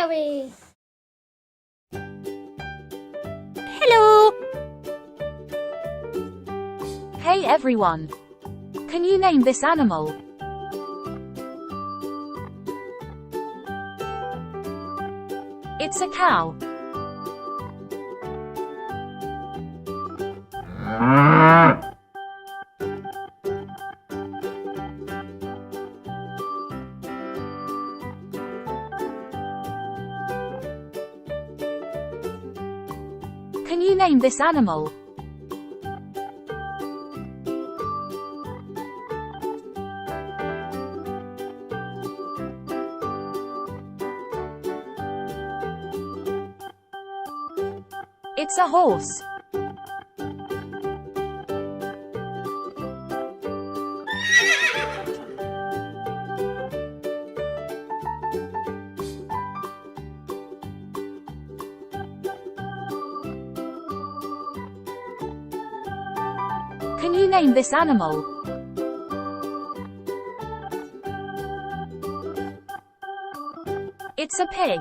Mary. Hello! Hey everyone! Can you name this animal? It's a cow. Can you name this animal? It's a horse. Can you name this animal? It's a pig.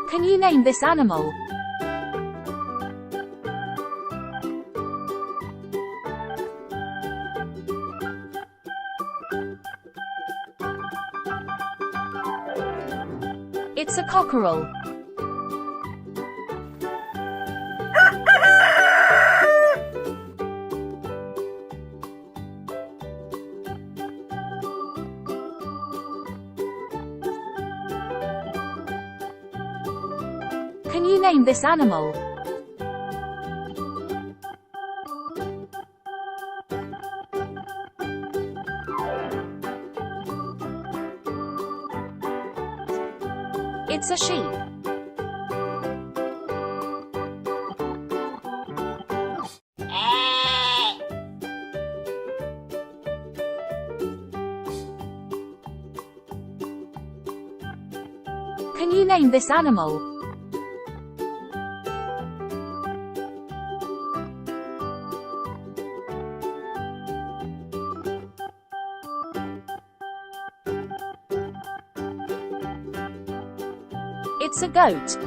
Can you name this animal? It's a cockerel. Can you name this animal? It's a sheep. Can you name this animal? It's a goat.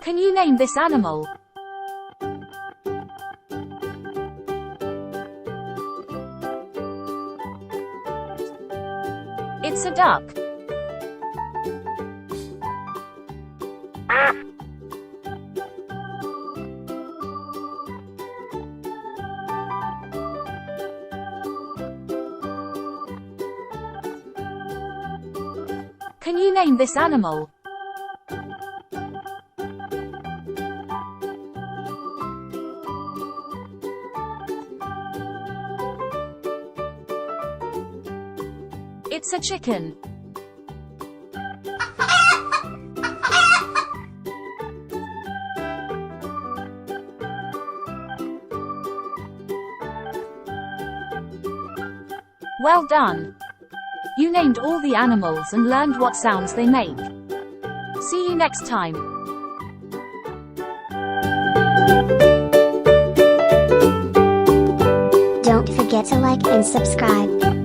Can you name this animal? It's a duck. Can you name this animal? It's a chicken. Well done! You named all the animals and learned what sounds they make. See you next time. Don't forget to like and subscribe.